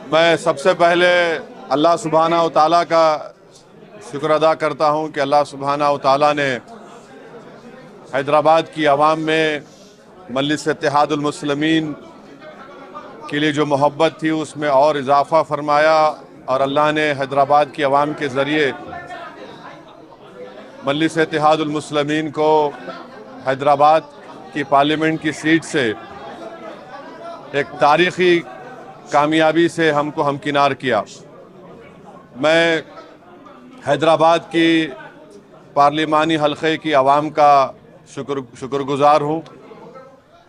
मैं सबसे पहले अल्लाह सुब्हाना व तआला का शुक्र अदा करता हूँ कि अल्लाह सुब्हाना व तआला ने हैदराबाद की आवाम में मजलिस इत्तेहादुल मुस्लिमीन के लिए जो मोहब्बत थी उसमें और इजाफ़ा फरमाया और अल्लाह ने हैदराबाद की आवाम के ज़रिए मजलिस इत्तेहादुल मुस्लिमीन को हैदराबाद की पार्लियामेंट की सीट से एक तारीख़ी कामयाबी से हमको हमकिनार किया। मैं हैदराबाद की पार्लिमानी हलक़े की आवाम का शुक्रगुज़ार हूँ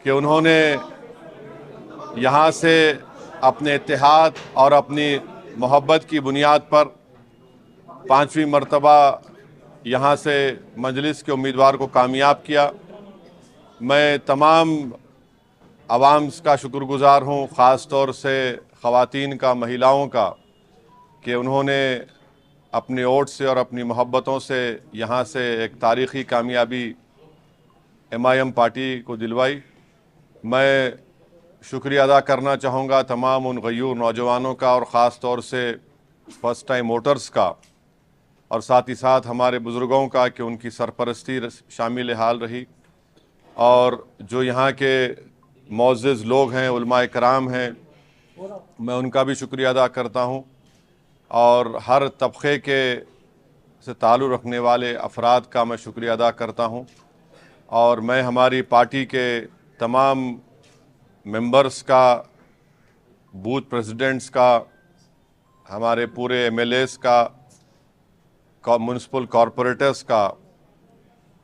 कि उन्होंने यहाँ से अपने इत्तेहाद और अपनी मोहब्बत की बुनियाद पर 5वीं मरतबा यहाँ से मजलिस के उम्मीदवार को कामयाब किया। मैं तमाम आवाम का शुक्रगुज़ार हूँ, ख़ास तौर से ख़वातीन का, महिलाओं का, कि उन्होंने अपने वोट से और अपनी मोहब्बतों से यहाँ से एक तारीख़ी कामयाबी MIM पार्टी को दिलवाई। मैं शुक्रिया अदा करना चाहूँगा तमाम उन गयूर नौजवानों का और ख़ास तौर से फ़र्स्ट टाइम वोटर्स का और साथ ही साथ हमारे बुज़ुर्गों का कि उनकी सरपरस्ती शामिल हाल रही। और जो यहाँ के मोअज़्ज़िज़ लोग हैं, उलमाए कराम हैं, मैं उनका भी शुक्रिया अदा करता हूँ और हर तबक़े के से ताल्लुक़ रखने वाले अफराद का मैं शुक्रिया अदा करता हूँ। और मैं हमारी पार्टी के तमाम मेंबर्स का, बूथ प्रेसिडेंट्स का, हमारे पूरे MLAs का, म्युनिसिपल कॉरपोरेटर्स का,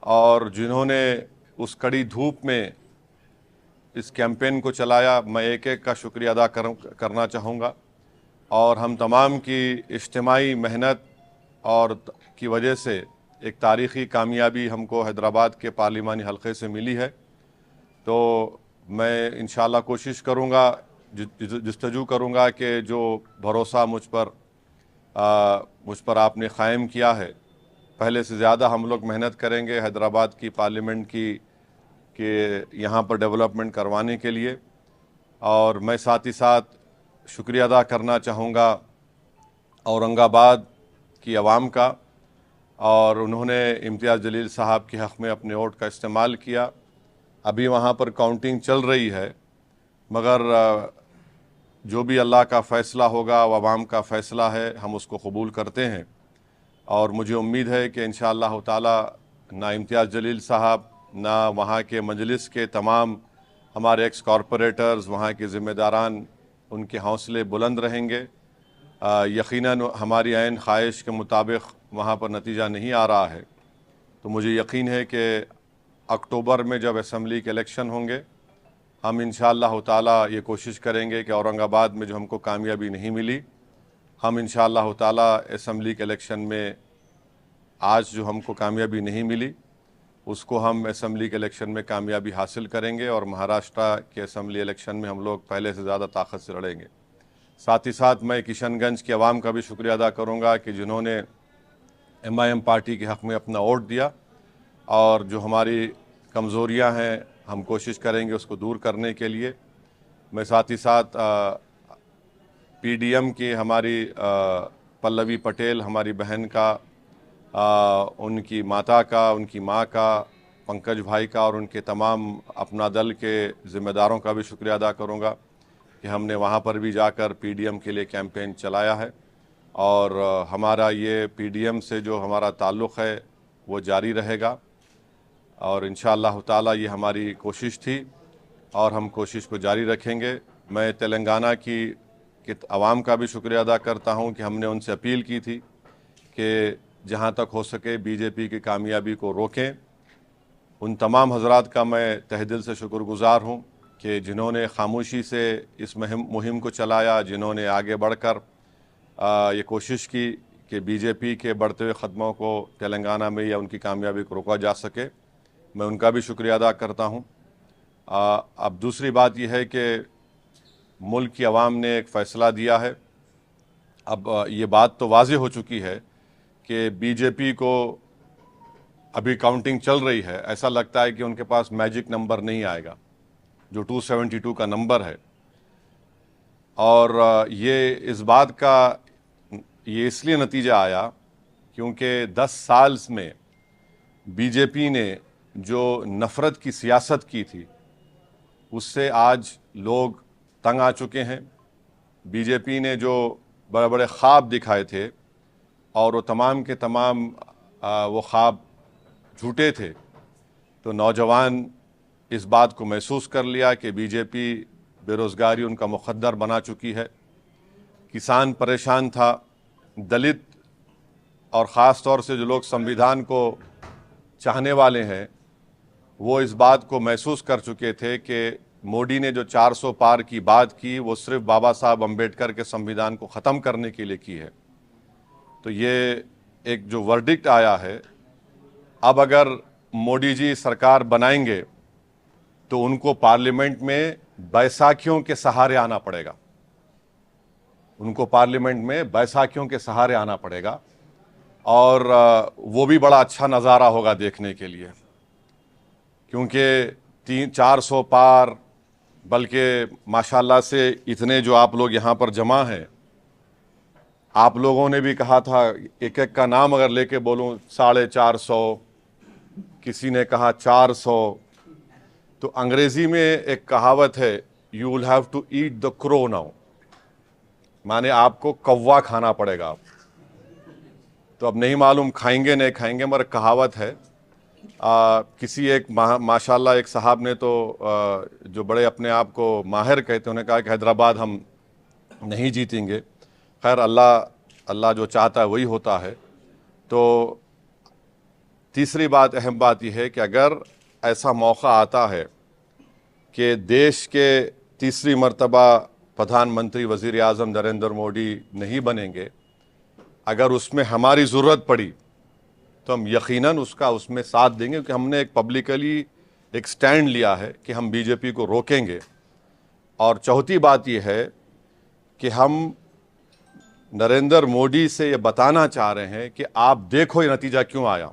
और जिन्होंने उस कड़ी धूप में इस कैंपेन को चलाया, मैं एक एक का शुक्रिया अदा करना चाहूँगा। और हम तमाम की इज्तिमाई मेहनत और की वजह से एक तारीख़ी कामयाबी हमको हैदराबाद के पार्लिमानी हलक़े से मिली है। तो मैं इंशाअल्लाह कोशिश करूँगा, जस्तजू करूँगा कि जो भरोसा मुझ पर आपने क़ायम किया है, पहले से ज़्यादा हम लोग मेहनत करेंगे हैदराबाद की पार्लियामेंट के यहाँ पर डेवलपमेंट करवाने के लिए। और मैं साथ ही साथ शुक्रिया अदा करना चाहूँगा औरंगाबाद की आवाम का, और उन्होंने इम्तियाज़ जलील साहब के हक़ में अपने वोट का इस्तेमाल किया। अभी वहाँ पर काउंटिंग चल रही है, मगर जो भी अल्लाह का फ़ैसला होगा वो आवाम का फ़ैसला है, हम उसको कबूल करते हैं। और मुझे उम्मीद है कि इंशाअल्लाह ताला ना इम्तियाज़ जलील साहब, ना वहाँ के मजलिस के तमाम हमारे एक्स कॉरपोरेटर्स, वहाँ के ज़िम्मेदारान, उनके हौसले बुलंद रहेंगे। यकीनन हमारी ऐन ख्वाहिश के मुताबिक वहाँ पर नतीजा नहीं आ रहा है, तो मुझे यकीन है कि अक्टूबर में जब असम्बली के इलेक्शन होंगे, हम इंशाअल्लाह ताला ये कोशिश करेंगे कि औरंगाबाद में जो हमको कामयाबी नहीं मिली, हम इंशाअल्लाह ताला असम्बली के इलेक्शन में आज जो हमको कामयाबी नहीं मिली उसको हम असम्बली के इलेक्शन में कामयाबी हासिल करेंगे और महाराष्ट्र के असम्बली इलेक्शन में हम लोग पहले से ज़्यादा ताकत से लड़ेंगे। साथ ही साथ मैं किशनगंज की आवाम का भी शुक्रिया अदा करूँगा कि जिन्होंने MIM पार्टी के हक़ में अपना वोट दिया, और जो हमारी कमज़ोरियाँ हैं हम कोशिश करेंगे उसको दूर करने के लिए। मैं साथ ही साथ PDM की हमारी पल्लवी पटेल, हमारी बहन का, उनकी माता का, उनकी माँ का, पंकज भाई का और उनके तमाम अपना दल के ज़िम्मेदारों का भी शुक्रिया अदा करूँगा कि हमने वहाँ पर भी जाकर PDM के लिए कैंपेन चलाया है। और हमारा ये PDM से जो हमारा ताल्लुक़ है वो जारी रहेगा, और इंशाअल्लाह ताला ये हमारी कोशिश थी और हम कोशिश को जारी रखेंगे। मैं तेलंगाना की आवाम का भी शुक्रिया अदा करता हूँ कि हमने उनसे अपील की थी कि जहाँ तक हो सके BJP की कामयाबी को रोकें। उन तमाम हज़रात का मैं तहे दिल से शुक्रगुज़ार हूँ कि जिन्होंने खामोशी से इस मुहिम को चलाया, जिन्होंने आगे बढ़कर ये कोशिश की कि BJP के बढ़ते हुए ख़दमों को तेलंगाना में या उनकी कामयाबी को रोका जा सके। मैं उनका भी शुक्रिया अदा करता हूँ। अब दूसरी बात यह है कि मुल्क की आवाम ने एक फ़ैसला दिया है। अब ये बात तो वाज़ेह हो चुकी है कि BJP को अभी काउंटिंग चल रही है, ऐसा लगता है कि उनके पास मैजिक नंबर नहीं आएगा, जो 272 का नंबर है। और ये इस बात का ये इसलिए नतीजा आया क्योंकि 10 साल में बीजेपी ने जो नफ़रत की सियासत की थी उससे आज लोग तंग आ चुके हैं। बीजेपी ने जो बड़े बड़े ख्वाब दिखाए थे और वो तमाम के तमाम वो ख्वाब झूठे थे, तो नौजवान इस बात को महसूस कर लिया कि बीजेपी बेरोज़गारी उनका मुक़द्दर बना चुकी है। किसान परेशान था, दलित और ख़ास तौर से जो लोग संविधान को चाहने वाले हैं वो इस बात को महसूस कर चुके थे कि मोदी ने जो 400 पार की बात की वो सिर्फ बाबा साहब अम्बेडकर के संविधान को ख़त्म करने के लिए की है। तो ये एक जो वर्डिक्ट आया है, अब अगर मोदी जी सरकार बनाएंगे तो उनको पार्लियामेंट में बैसाखियों के सहारे आना पड़ेगा। उनको पार्लियामेंट में बैसाखियों के सहारे आना पड़ेगा और वो भी बड़ा अच्छा नज़ारा होगा देखने के लिए, क्योंकि 300-400 पार, बल्कि माशाल्लाह से इतने जो आप लोग यहाँ पर जमा हैं, आप लोगों ने भी कहा था एक एक का नाम अगर लेके बोलूँ 450, किसी ने कहा 400। तो अंग्रेज़ी में एक कहावत है, you will have to eat the crow now, माने आपको कौवा खाना पड़ेगा। तो अब नहीं मालूम खाएंगे नहीं खाएंगे, मगर कहावत है। किसी एक माशाल्लाह एक साहब ने तो जो बड़े अपने आप को माहिर कहते हैं, उन्होंने कहा कि हैदराबाद हम नहीं जीतेंगे। खैर अल्लाह जो चाहता है वही होता है। तो तीसरी बात, अहम बात यह है कि अगर ऐसा मौका आता है कि देश के तीसरी मर्तबा प्रधानमंत्री वज़ीर आज़म नरेंद्र मोदी नहीं बनेंगे, अगर उसमें हमारी ज़रूरत पड़ी तो हम यकीनन उसमें साथ देंगे, क्योंकि हमने एक पब्लिकली एक स्टैंड लिया है कि हम बीजेपी को रोकेंगे। और चौथी बात यह है कि हम नरेंद्र मोदी से ये बताना चाह रहे हैं कि आप देखो ये नतीजा क्यों आया।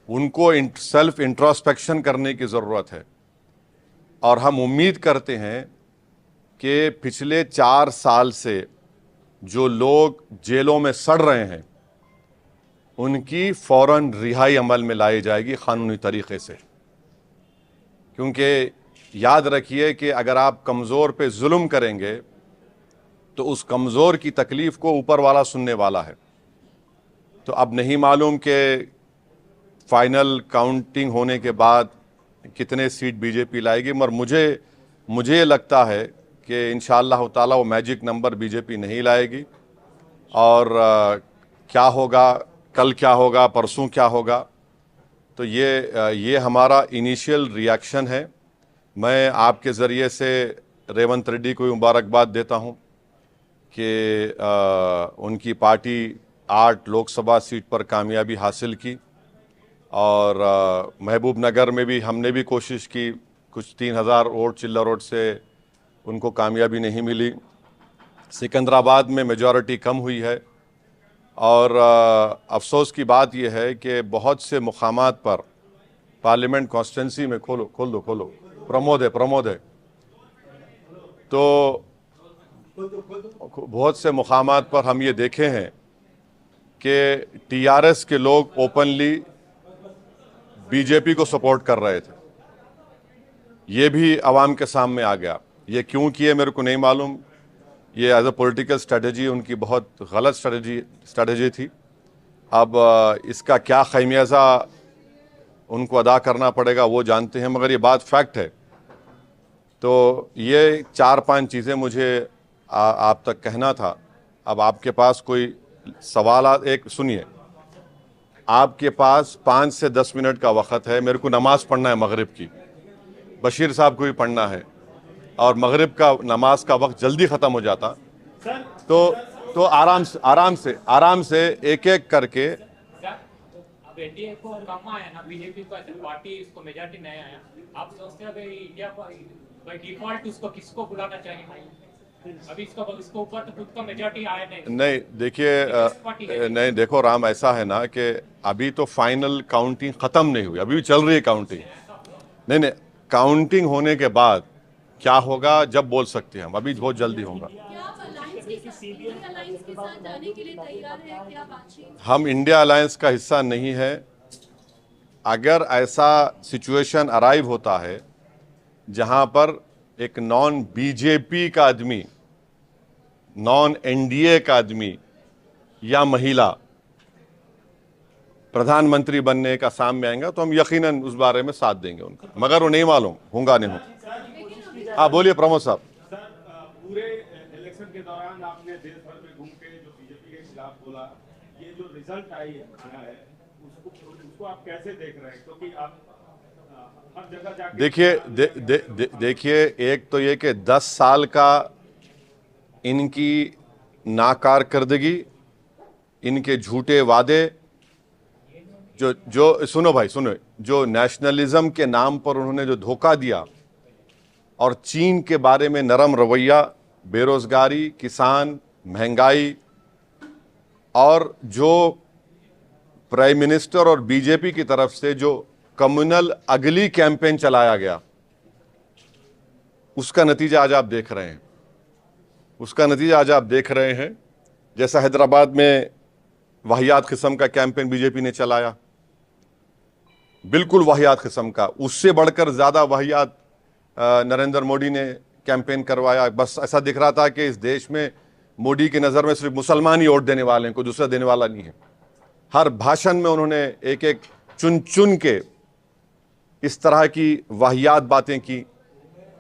उनको सेल्फ इंट्रोस्पेक्शन करने की ज़रूरत है और हम उम्मीद करते हैं कि पिछले 4 साल से जो लोग जेलों में सड़ रहे हैं उनकी फ़ौरन रिहाई अमल में लाई जाएगी क़ानूनी तरीक़े से। क्योंकि याद रखिए कि अगर आप कमज़ोर पे जुल्म करेंगे तो उस कमज़ोर की तकलीफ़ को ऊपर वाला सुनने वाला है। तो अब नहीं मालूम कि फाइनल काउंटिंग होने के बाद कितने सीट बीजेपी लाएगी, मगर मुझे लगता है कि इंशाअल्लाह ताला वो मैजिक नंबर बीजेपी नहीं लाएगी। और क्या होगा, कल क्या होगा, परसों क्या होगा, तो ये हमारा इनिशियल रिएक्शन है। मैं आपके ज़रिए से रेवंत रेड्डी को मुबारकबाद देता हूं कि उनकी पार्टी 8 लोकसभा सीट पर कामयाबी हासिल की और महबूब नगर में भी हमने भी कोशिश की, कुछ 3000 वोट चिल्ला वोट से उनको कामयाबी नहीं मिली। सिकंदराबाद में मेजॉरिटी कम हुई है और अफसोस की बात यह है कि बहुत से मुकामात पर पार्लियामेंट कॉन्स्टिट्यूंसी में खोल दो प्रमोद है तो बहुत से मुकामात पर हम ये देखे हैं कि टीआरएस के लोग ओपनली बीजेपी को सपोर्ट कर रहे थे। ये भी अवाम के सामने आ गया। ये क्यों किए मेरे को नहीं मालूम। ये एज अ पॉलिटिकल स्ट्रेटजी उनकी बहुत गलत स्ट्रेटजी थी। अब इसका क्या खमियाजा उनको अदा करना पड़ेगा वो जानते हैं, मगर ये बात फैक्ट है। तो ये 4-5 चीज़ें मुझे आप तक कहना था। अब आपके पास कोई सवाल, एक सुनिए, आपके पास 5 से 10 मिनट का वक़्त है। मेरे को नमाज़ पढ़ना है मगरिब की, बशीर साहब को भी पढ़ना है और मगरिब का नमाज का वक्त जल्दी ख़त्म हो जाता। तो आराम से एक एक करके। अब एनडीए को कम आया ना, बीजेपी को पार्टी इसको मेजॉरिटी नहीं आया, आप सोचते हैं भाई इंडिया को बाय डिफॉल्ट उसको किसको बुलाना चाहिए? अभी इसको ऊपर तो खुद का मेजॉरिटी आया नहीं। देखिए नहीं, देखो राम, ऐसा है ना कि अभी तो फाइनल काउंटिंग ख़त्म नहीं हुई, अभी भी चल रही है काउंटिंग। नहीं, काउंटिंग होने के बाद क्या होगा जब बोल सकते हैं हम, अभी बहुत जल्दी होगा। क्या आप इंडिया अलायंस के साथ जाने के लिए तैयार हैं? क्या बातचीत? हम इंडिया अलायंस का हिस्सा नहीं है। अगर ऐसा सिचुएशन अराइव होता है जहां पर एक नॉन बीजेपी का आदमी, नॉन एनडीए का आदमी या महिला प्रधानमंत्री बनने का सामने आएगा तो हम यकीनन उस बारे में साथ देंगे उनका, मगर वो नहीं मालूम होगा नहीं होगा। हाँ बोलिए प्रमोद साहब। सर, पूरे इलेक्शन के दौरान आपने देश भर में घूम के जो बीजेपी के खिलाफ बोला, ये जो रिजल्ट आया है उसको आप कैसे देख रहे हैं? क्योंकि आप हर जगह जाके देखिए एक तो ये कि 10 साल का इनकी नाकारकर्दगी, इनके झूठे वादे, जो सुनो भाई सुनो, जो नेशनलिज्म के नाम पर उन्होंने जो धोखा दिया और चीन के बारे में नरम रवैया, बेरोजगारी, किसान, महंगाई, और जो प्राइम मिनिस्टर और बीजेपी की तरफ से जो कम्युनल अगली कैंपेन चलाया गया, उसका नतीजा आज आप देख रहे हैं। उसका नतीजा आज आप देख रहे हैं। जैसा हैदराबाद में वाहियात किस्म का कैंपेन बीजेपी ने चलाया, बिल्कुल वाहियात किस्म का, उससे बढ़कर ज्यादा वाहियात नरेंद्र मोदी ने कैंपेन करवाया। बस ऐसा दिख रहा था कि इस देश में मोदी की नजर में सिर्फ मुसलमान ही वोट देने वाले हैं, कोई दूसरा देने वाला नहीं है। हर भाषण में उन्होंने एक एक चुन चुन के इस तरह की वाहियात बातें की,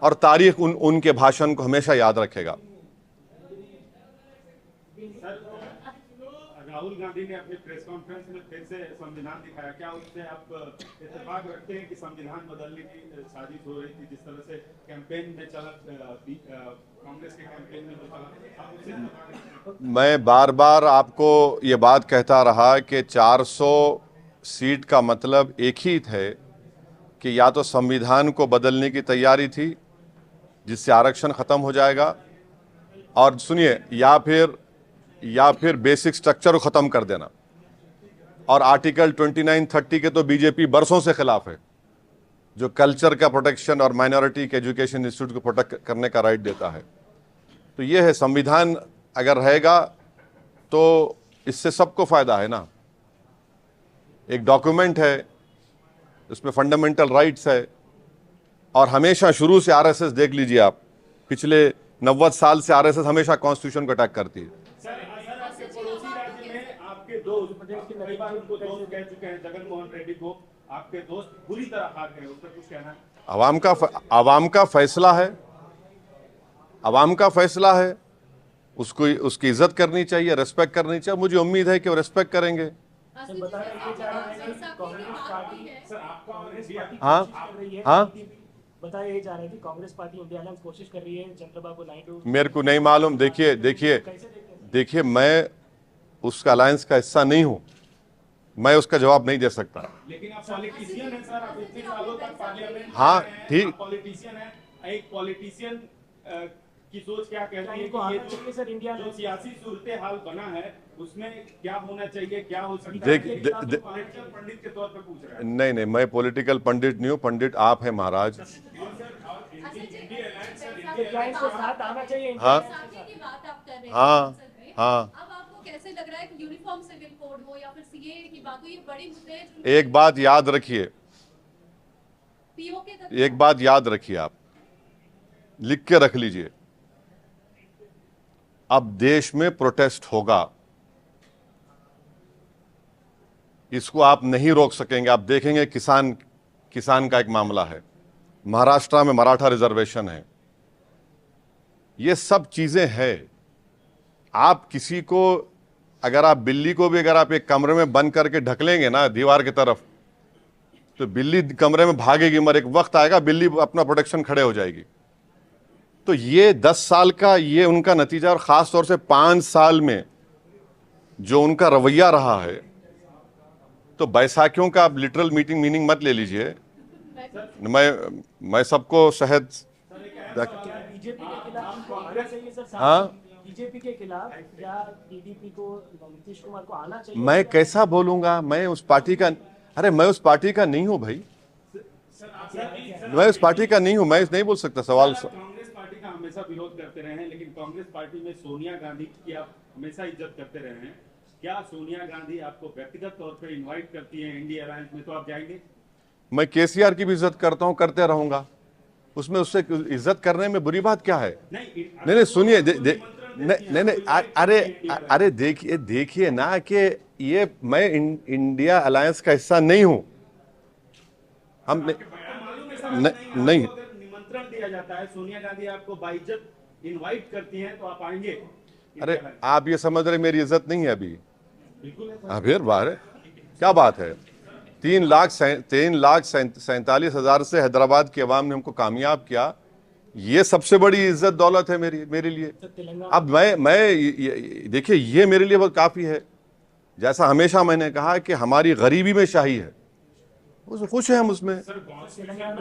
और तारीख उनके भाषण को हमेशा याद रखेगा। राहुल गांधी ने अपनी प्रेस कॉन्फ्रेंस में फिर से संविधान दिखाया, क्या उससे आप इत्तेफाक रखते हैं कि संविधान बदलने की साजिश हो रही थी? जिस तरह से कैंपेन में चला, कांग्रेस के कैंपेन में जो चला, आप उससे इत्तेफाक रखते हैं? मैं बार बार आपको ये बात कहता रहा कि 400 सीट का मतलब एक ही थे कि या तो संविधान को बदलने की तैयारी थी जिससे आरक्षण खत्म हो जाएगा, और सुनिए, या फिर बेसिक स्ट्रक्चर को खत्म कर देना। और आर्टिकल 29-30 के तो बीजेपी बरसों से खिलाफ है, जो कल्चर का प्रोटेक्शन और माइनॉरिटी के एजुकेशन इंस्टीट्यूट को प्रोटेक्ट करने का राइट देता है। तो ये है, संविधान अगर रहेगा तो इससे सबको फायदा है ना। एक डॉक्यूमेंट है, उसमें फंडामेंटल राइट्स है, और हमेशा शुरू से आरएसएस देख लीजिए आप, पिछले 90 साल से आरएसएस हमेशा कॉन्स्टिट्यूशन को अटैक करती है। सर, आपके पड़ोसी राज्य में आपके दोस्त, कई बार उनको दोस्त कह चुके हैं, जगन मोहन रेड्डी को आपके दोस्त बुरी तरह हार गए, उस पर कुछ कहना है? अवाम का फैसला है, अवाम का फैसला है, उसको उसकी इज्जत करनी चाहिए, रेस्पेक्ट करनी चाहिए। मुझे उम्मीद है कि वो रेस्पेक्ट करेंगे। हाँ हाँ, बताया ये जा रहा है कि कांग्रेस पार्टी इंडिया अलायंस कोशिश कर रही है, चंद्रबाबू नायडू। मेरे को नहीं मालूम। देखिए मैं उसका अलायंस का हिस्सा नहीं हूं, मैं उसका जवाब नहीं दे सकता। लेकिन आप पॉलिटिशियन हैं सर, आप इतने सालों तक पार्लियामेंट हाँ, में हैं, ठीक। आप पॉलिटिशियन हैं। एक पॉलिटिशियन की सोच क्या कहती है इनको कि ये आना चाहिए सर इंडिया जो सियासी सूरत हाल बना है उसमें क्या होना चाहिए, क्या हो सकता देख- है? दे- आप दे- पॉलिटिकल पंडित के तौर पे पूछ रहे हैं। नहीं, मैं पॉलिटिकल पंडित नहीं हूं, पंडित आप हैं महाराज। अलायंस के साथ आना चाहिए। हाँ साथी की बात आप कर रहे हैं हाँ संसद में। हाँ। अब आपको कैसे लग रहा है कि यूनिफॉर्म सिविल कोड हो या फिर सीए की बात हो, ये बड़ी मुद्दे हैं जो एक बात याद रखिए, पीओके तक एक बात याद रखिए, आप लिख के रख लीजिए। अब देश में प्रोटेस्ट होगा, इसको आप नहीं रोक सकेंगे। आप देखेंगे किसान का एक मामला है, महाराष्ट्र में मराठा रिजर्वेशन है, ये सब चीजें हैं। आप किसी को, अगर आप बिल्ली को भी अगर आप एक कमरे में बंद करके ढक लेंगे ना दीवार की तरफ, तो बिल्ली कमरे में भागेगी, मगर एक वक्त आएगा बिल्ली अपना प्रोटेक्शन खड़े हो जाएगी। तो ये 10 साल का ये उनका नतीजा, और खास तौर से 5 साल में जो उनका रवैया रहा है, तो बैसाखियों का आप लिटरल मीनिंग मत ले लीजिए। मैं सबको शहद बीजेपी के खिलाफ आना चाहिए सर। हाँ, बीजेपी के खिलाफ या टीडीपी को, नीतीश कुमार को आना चाहिए। मैं कैसा बोलूंगा? मैं उस पार्टी का नहीं हूं भाई। मैं इस पार्टी का नहीं हूं, मैं नहीं बोल सकता सवाल। आप कांग्रेस पार्टी का हमेशा विरोध करते रहे हैं, लेकिन कांग्रेस पार्टी में सोनिया गांधी की आप हमेशा इज्जत करते रहे हैं। क्या सोनिया गांधी आपको व्यक्तिगत तौर पे इनवाइट करती हैं इंडिया अलायंस में, तो आप जाएंगे? मैं केसीआर की भी इज्जत करता हूं, करते रहूंगा। उसमें उससे इज्जत करने में बुरी बात क्या है? नहीं, सुनिए, नहीं, अरे देखिए ना कि ये मैं इंडिया अलायंस का हिस्सा नहीं हूं। हम नहीं, निमंत्रण दिया जाता है, सोनिया गांधी आपको बाइज्जत इनवाइट करती हैं, तो आप आएंगे? अरे आप ये समझ रहे मेरी इज्जत नहीं है अभी? बिल्कुल है। फिर बाहर है, क्या बात है? 3,47,000 से हैदराबाद की आवाम ने हमको कामयाब किया, ये सबसे बड़ी इज्जत दौलत है मेरे लिए। अब मैं देखिए, ये मेरे लिए बहुत काफी है। जैसा हमेशा मैंने कहा कि हमारी गरीबी में शाही है, उस खुश है हम उसमें। इंडिया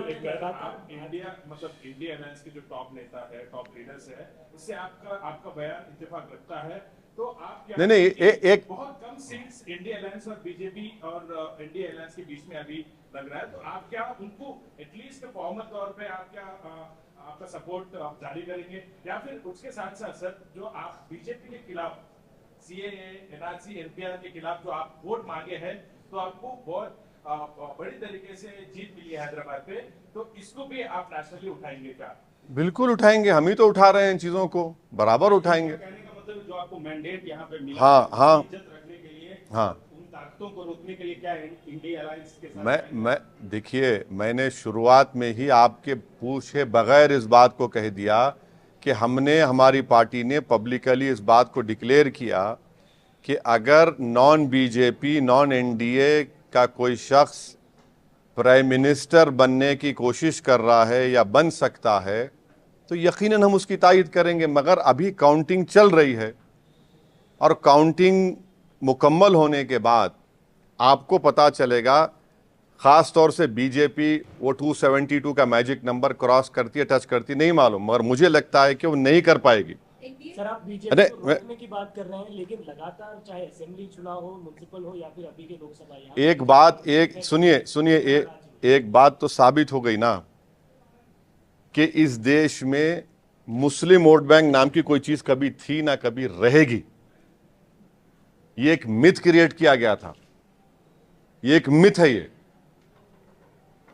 मतलब इंडिया अलायंस के जो टॉप नेता है, टॉप लीडर्स है, उससे आपका बयान इत्तेफाक रखता है, तो आप क्या नहीं, एक बहुत कम सीट्स इंडिया अलायंस और बीजेपी और इंडिया अलायंस के बीच में अभी लग रहा है, तो आप क्या उनको एटलीस्ट फॉर्मल तौर पे आप क्या आपका सपोर्ट जारी करेंगे, या फिर उसके साथ साथ सर जो आप बीजेपी के खिलाफ सीएए, एनआरसी, एनपीआर के खिलाफ जो आप वोट मांगे हैं, तो आपको बहुत बड़ी तरीके से जीत मिली है हैदराबाद पे, तो इसको भी आप नेशनली उठाएंगे क्या? बिल्कुल उठाएंगे, हम ही तो उठा रहे हैं इन चीजों को, बराबर उठाएंगे। कहने का मतलब जो आपको मैंडेट यहाँ पे मिला, हाँ, इज्जत रखने के लिए, हाँ, उन ताकतों को रोकने के लिए क्या इंडिया अलायंस के साथ मैं देखिए, मैंने शुरुआत में ही आपके पूछे बगैर इस बात को कह दिया कि हमारी पार्टी ने पब्लिकली इस बात को डिक्लेयर किया कि अगर नॉन बीजेपी, नॉन एनडीए का कोई शख्स प्राइम मिनिस्टर बनने की कोशिश कर रहा है या बन सकता है, तो यकीनन हम उसकी तायद करेंगे। मगर अभी काउंटिंग चल रही है, और काउंटिंग मुकम्मल होने के बाद आपको पता चलेगा। ख़ास तौर से बीजेपी वो 272 का मैजिक नंबर क्रॉस करती है, टच करती, नहीं मालूम, मगर मुझे लगता है कि वो नहीं कर पाएगी। सर, आप बीजेपी को रोकने की बात कर रहे हैं, लेकिन लगातार चाहे असेंबली चुनाव हो, म्युनिसिपल हो, या फिर अभी के लोकसभा, सुनिए, एक बात तो साबित हो गई ना कि इस देश में मुस्लिम वोट बैंक नाम की कोई चीज कभी थी ना कभी रहेगी। ये एक मिथ क्रिएट किया गया था, ये एक मिथ है। ये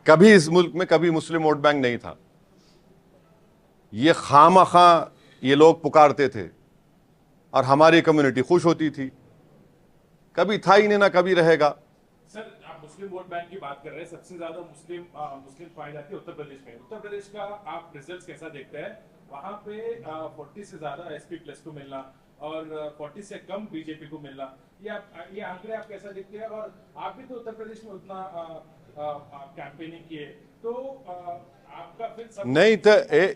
कभी इस मुल्क में कभी मुस्लिम वोट बैंक नहीं था। ये खामखा ये लोग पुकारते थे और हमारी कम्युनिटी खुश होती थी। कभी था ही नहीं, ना कभी रहेगा। सर, आप मुस्लिम वोट बैंक की बात कर रहे हैं, सबसे ज्यादा मुस्लिम पाए जाते हैं उत्तर प्रदेश में। उत्तर प्रदेश का आप रिजल्ट कैसा देखते हैं? वहां पे 40 से ज्यादा एसपी प्लस को मिलना और 40 से कम बीजेपी को मिलना, ये आंकड़े आप कैसा देखते हैं? और आप भी तो उत्तर प्रदेश में उतना कैंपेनिंग किए, तो आपका फिर सब नहीं तो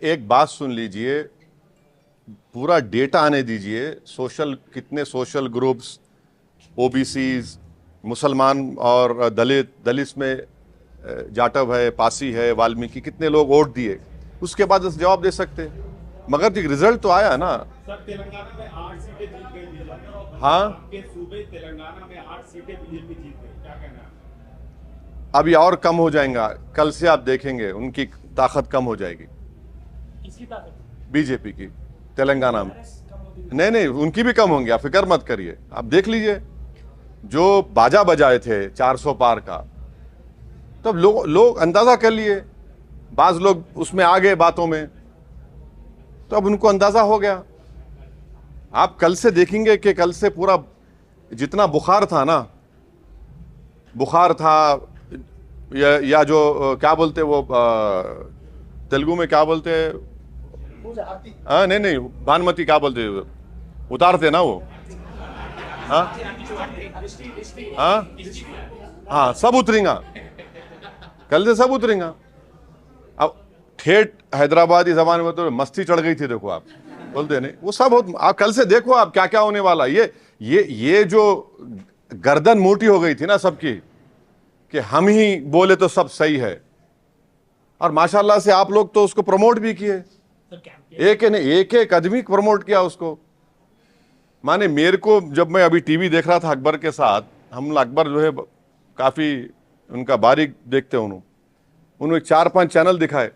एक बात सुन लीजिए, पूरा डेटा आने दीजिए। कितने सोशल ग्रुप्स, ओबीसीज, मुसलमान और दलित में जाटव है, पासी है, वाल्मीकि, कितने लोग वोट दिए, उसके बाद उस जवाब दे सकते। मगर रिजल्ट तो आया ना। सर, तेलंगाना में 8 सीटें जीत गई बीजेपी। हाँ, आपके सूबे तेलंगाना में 8 सीटें बीजेपी जीत गई, क्या कहना है? अभी और कम हो जाएगा, कल से आप देखेंगे उनकी ताकत कम हो जाएगी। किसकी ताकत? बीजेपी की तेलंगाना में। नहीं, उनकी भी कम होंगी, आप फिक्र मत करिए। आप देख लीजिए, जो बाजा बजाए थे 400 पार का, तब लोग अंदाजा कर लिए। बाज लोग उसमें आ गए बातों में, तो अब उनको अंदाजा हो गया। आप कल से देखेंगे कि कल से पूरा जितना बुखार था ना, बुखार था या जो क्या बोलते वो तेलुगु में क्या बोलते, नहीं, भानुमती क्या बोलते, उतारते ना वो, हाँ, सब उतरेगा कल से, सब उतरेगा। अब ठेठ हैदराबादी जबान में तो मस्ती चढ़ गई थी, देखो आप बोलते नहीं, वो सब आप कल से देखो आप क्या क्या होने वाला। ये जो गर्दन मोटी हो गई थी ना सबकी कि हम ही बोले तो सब सही है, और माशाल्लाह से आप लोग तो उसको प्रमोट भी किए, एक आदमी प्रमोट किया उसको। माने मेरे को, जब मैं अभी टीवी देख रहा था अकबर के साथ, हम अकबर जो है काफी उनका बारीक देखते हैं उन्होंने, उन्होंने 4-5 चैनल दिखाए।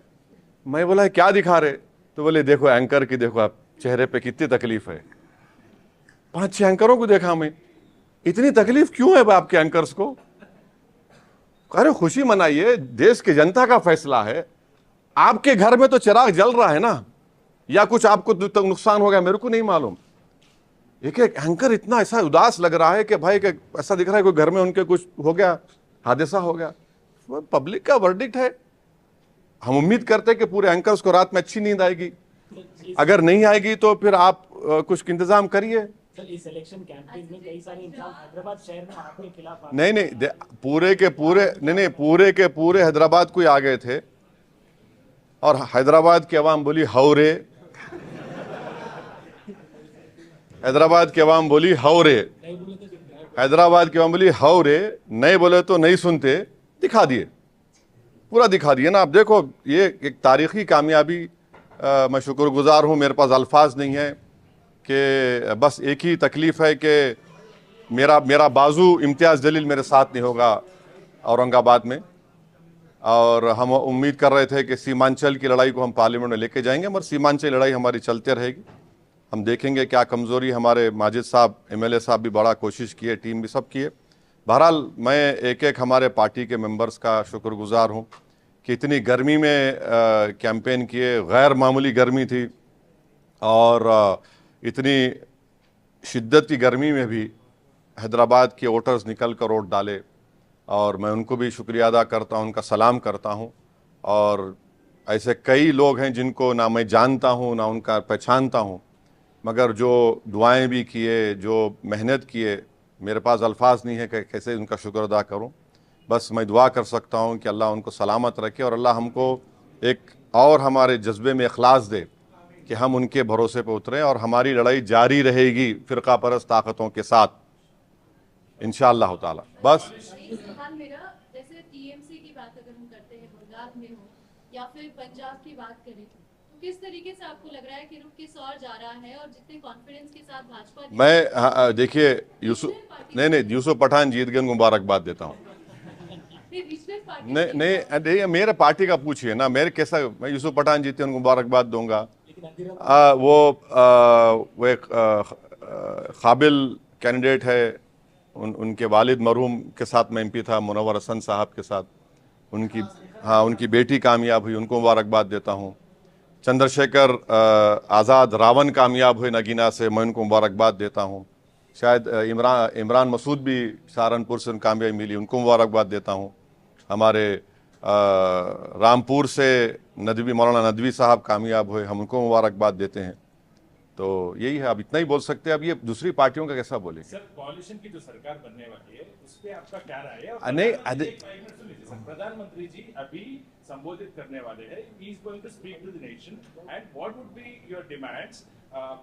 मैं बोला क्या दिखा रहे? तो बोले देखो एंकर की, देखो आप चेहरे पे कितनी तकलीफ है। 5-6 एंकरों को देखा मैं, इतनी तकलीफ क्यों है आपके एंकर्स को? अरे खुशी मनाइए, देश की जनता का फैसला है। आपके घर में तो चिराग जल रहा है ना, या कुछ आपको तो नुकसान हो गया, मेरे को नहीं मालूम। एक एक एंकर इतना ऐसा उदास लग रहा है कि भाई कि ऐसा दिख रहा है कोई घर में उनके कुछ हो गया, हादसा हो गया। वो पब्लिक का वर्डिक्ट है। हम उम्मीद करते हैं कि पूरे एंकर्स को रात में अच्छी नींद आएगी। अगर नहीं आएगी तो फिर आप कुछ इंतजाम करिए। सर इस इलेक्शन कैंपेन में कई सारे इंसान हैदराबाद शहर में आपके खिलाफ नहीं, पूरे के पूरे हैदराबाद को ही आ गए थे, और हैदराबाद की आवाम बोली हौरे, हैदराबाद की आवाम बोली हौरे, हैदराबाद की आवाम बोली हौरे, नहीं बोले तो नहीं सुनते। दिखा दिए, पूरा दिखा दिए ना। आप देखो, ये एक तारीखी कामयाबी। मैं शुक्रगुजार हूँ, मेरे पास अल्फाज नहीं है कि बस एक ही तकलीफ़ है कि मेरा बाजू इम्तियाज़ जलील मेरे साथ नहीं होगा औरंगाबाद में, और हम उम्मीद कर रहे थे कि सीमांचल की लड़ाई को हम पार्लियामेंट में लेके जाएंगे, मगर सीमांचल लड़ाई हमारी चलते रहेगी। हम देखेंगे क्या कमज़ोरी। हमारे माजिद साहब MLA साहब भी बड़ा कोशिश किए, टीम भी सब किए। बहरहाल मैं एक एक हमारे पार्टी के मेंबर्स का शुक्रगुजार हूँ कि इतनी गर्मी में कैंपेन किए, गैर मामूली गर्मी थी, और इतनी शिद्दत की गर्मी में भी हैदराबाद के वोटर्स निकल कर वोट डाले, और मैं उनको भी शुक्रिया अदा करता हूँ, उनका सलाम करता हूँ। और ऐसे कई लोग हैं जिनको ना मैं जानता हूँ ना उनका पहचानता हूँ, मगर जो दुआएं भी किए, जो मेहनत किए, मेरे पास अल्फाज नहीं है कि कैसे उनका शुक्र अदा करूँ। बस मैं दुआ कर सकता हूँ कि अल्लाह उनको सलामत रखे, और अल्लाह हमको एक और हमारे जज्बे में इखलास दे कि हम उनके भरोसे पर उतरें, और हमारी लड़ाई जारी रहेगी फ़िरका परस्त ताकतों के साथ इंशाअल्लाह ताला। बस सवाल मेरा, जैसे TMC की बात अगर हम करते हैं, बंगाल में हो या फिर पंजाब की बात करें, तो किस तरीके से आपको लग रहा है कि रुख किस और जा रहा है, और जितने कॉन्फिडेंस के साथ भाजपा मैं देखिए यूसुफ पठान जीत गए, उनको मुबारकबाद देता हूँ। नहीं, मेरे पार्टी का पूछिए ना, मेरे कैसा, मैं यूसुफ पठान जीते उनको मुबारकबाद दूंगा। वो एक काबिल कैंडिडेट है, उनके वालिद मरहूम के साथ मैं MP था, मुनव्वर हसन साहब के साथ, उनकी बेटी कामयाब हुई, उनको मुबारकबाद देता हूँ। चंद्रशेखर आज़ाद रावण कामयाब हुए नगीना से, मैं उनको मुबारकबाद देता हूँ। शायद इमरान मसूद भी सहारनपुर से कामयाबी मिली, उनको मुबारकबाद देता हूँ। हमारे रामपुर से मौलाना नदवी साहब कामयाब हुए, हम उनको मुबारकबाद देते हैं। तो यही है, अब इतना ही बोल सकते हैं। अब ये दूसरी पार्टियों का कैसा बोले? सर कोalition की जो सरकार बनने वाली है उस पे आपका क्या राय है? प्रधानमंत्री जी अभी संबोधित करने वाले हैं, he is going to speak to the nation, and what would be your demands?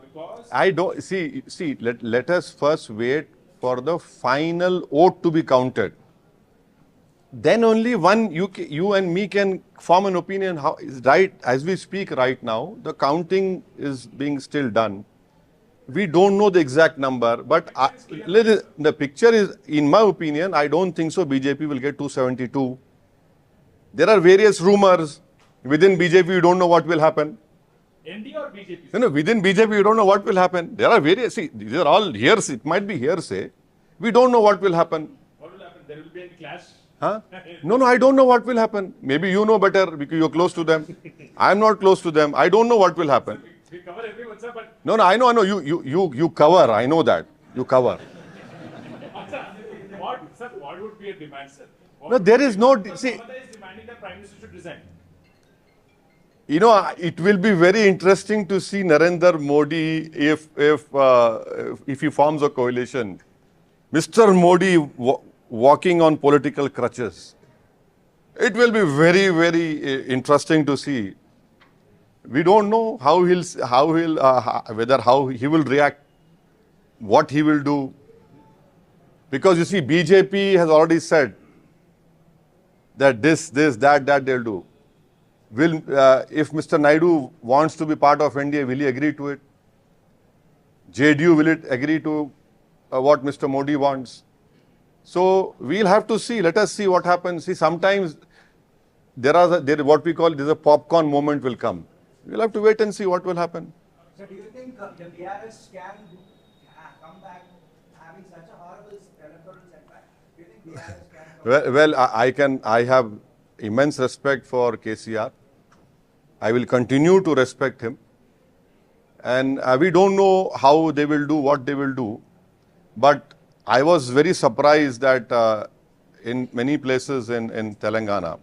Because I don't see. Let us first wait for the final vote to be counted. Then only you and me can form an opinion. How is right as we speak right now? The counting is being still done. We don't know the exact number, but the picture is, in my opinion, I don't think so. BJP will get 272. There are various rumors within BJP. You don't know what will happen. ND or BJP? No, within BJP, you don't know what will happen. There are various. See, these are all hearsay. It might be hearsay. We don't know what will happen. What will happen? There will be a clash. Huh? No, I don't know what will happen. Maybe you know better because you're close to them. I'm not close to them. I don't know what will happen. We cover everyone, sir, but No, I know. You cover. I know that. You cover. what would be a demand, sir? No, there is no. See, Mamata is demanding that Prime Minister should resign. you know, it will be very interesting to see Narendra Modi if he forms a coalition. Mr. Modi walking on political crutches. It will be very, very interesting to see. We don't know how he will react, what he will do, because you see, BJP has already said that this, that they'll do. If Mr. Naidu wants to be part of NDA, will he agree to it? JDU, will it agree to what Mr. Modi wants? So we'll have to see. Let us see what happens. See, sometimes there what we call there's a popcorn moment will come. We'll have to wait and see what will happen. So do you think the BRS can come back having such a horrible electoral setback? Do you think BRS can come Well, I have immense respect for KCR. I will continue to respect him. And we don't know how they will do, what they will do. But I was very surprised that in many places in Telangana,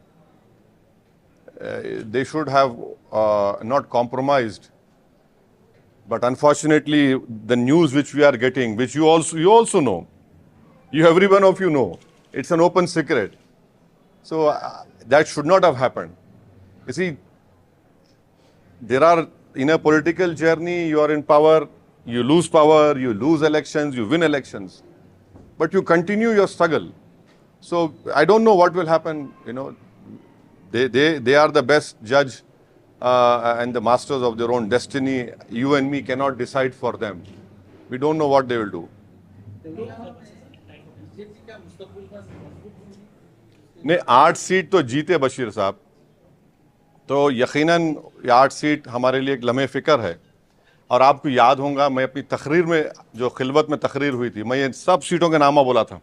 they should have not compromised. But unfortunately, the news which we are getting, which you also know, every one of you know, it's an open secret. So that should not have happened. You see, there are, in a political journey, you are in power, you lose power, you lose elections, you win elections. But you continue your struggle. So I don't know what will happen, you know. They are the best judge and the masters of their own destiny. You and me cannot decide for them. We don't know what they will do. नहीं 8 seat तो जीते बशीर साहब, तो यकीनन ये 8 seat हमारे लिए एक लम्हे फ़िक्र है। और आपको याद होगा, मैं अपनी तकरीर में जो खिलवत में तकरीर हुई थी, मैं ये सब सीटों के नामा बोला था।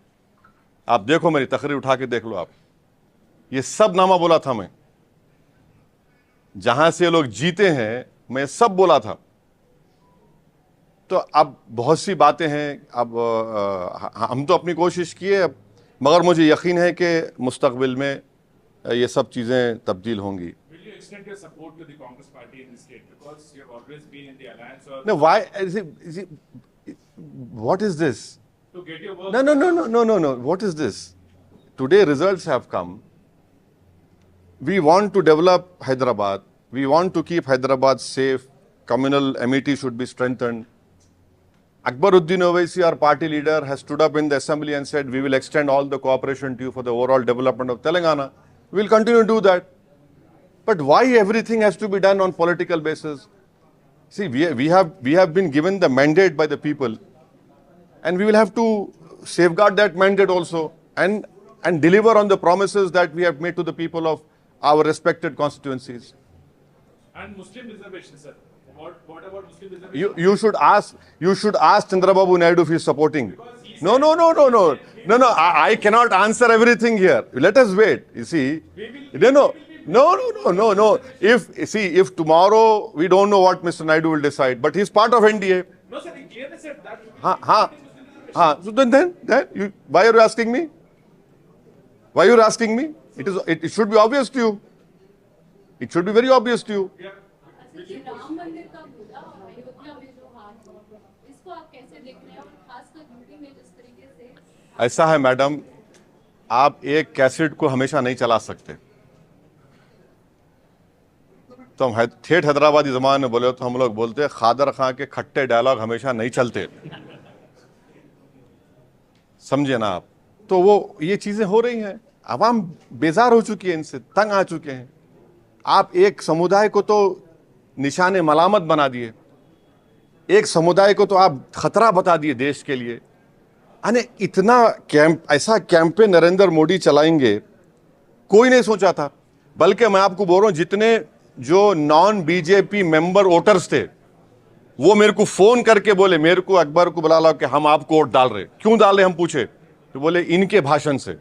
आप देखो, मेरी तकरीर उठा के देख लो आप, ये सब नामा बोला था मैं। जहां से लोग जीते हैं मैं सब बोला था। तो अब बहुत सी बातें हैं, अब हम तो अपनी कोशिश किए, मगर मुझे यकीन है कि मुस्तकबिल में ये सब चीज़ें तब्दील होंगी। Will you extend your support to the Congress party in the state because you have always been in the alliance? Or No, why is it, what is this? to get your work? No. What is this? Today results have come. We want to develop Hyderabad. We want to keep Hyderabad safe. Communal amity should be strengthened. Akbaruddin Owaisi, our party leader, has stood up in the assembly and said, we will extend all the cooperation to you for the overall development of Telangana. We will continue to do that. But why everything has to be done on political basis? See, we have been given the mandate by the people, and we will have to safeguard that mandate also and deliver on the promises that we have made to the people of our respected constituencies. And Muslim reservation, sir. What about Muslim reservation? You should ask Chandrababu Naidu if he is supporting. No. I cannot answer everything here. Let us wait. You see, no. If tomorrow we don't know what Mr. Naidu will decide, but he's part of NDA. No, sir. He clearly said that. So then why are you asking me? Why are you asking me? It should be obvious to you. It should be very obvious to you. अच्छा, ये राम मंदिर का मुद्दा और अयोध्या में जो हाल हुआ, इसको आप कैसे देख रहे हैं, और खासकर यूपी में जिस तरीके से ऐसा है मैडम, आप एक कैसेट को हमेशा नहीं चला सकते। तो हम ठेठ हैदराबादी जबान में बोले तो हम लोग बोलते हैं, खादर खां के खट्टे डायलॉग हमेशा नहीं चलते। समझे ना आप? तो वो ये चीजें हो रही हैं, आवाम बेजार हो चुकी है, इनसे तंग आ चुके हैं। आप एक समुदाय को तो निशाने मलामत बना दिए, एक समुदाय को तो आप खतरा बता दिए देश के लिए। अने इतना ऐसा कैंपेन नरेंद्र मोदी चलाएंगे, कोई नहीं सोचा था। बल्कि मैं आपको बोल रहा हूं, जितने जो नॉन बीजेपी मेंबर वोटर्स थे, वो मेरे को फोन करके बोले, मेरे को अकबर को बुला लो कि हम आपको वोट डाल रहे। क्यों डाल रहे हम पूछे, तो बोले इनके भाषण से।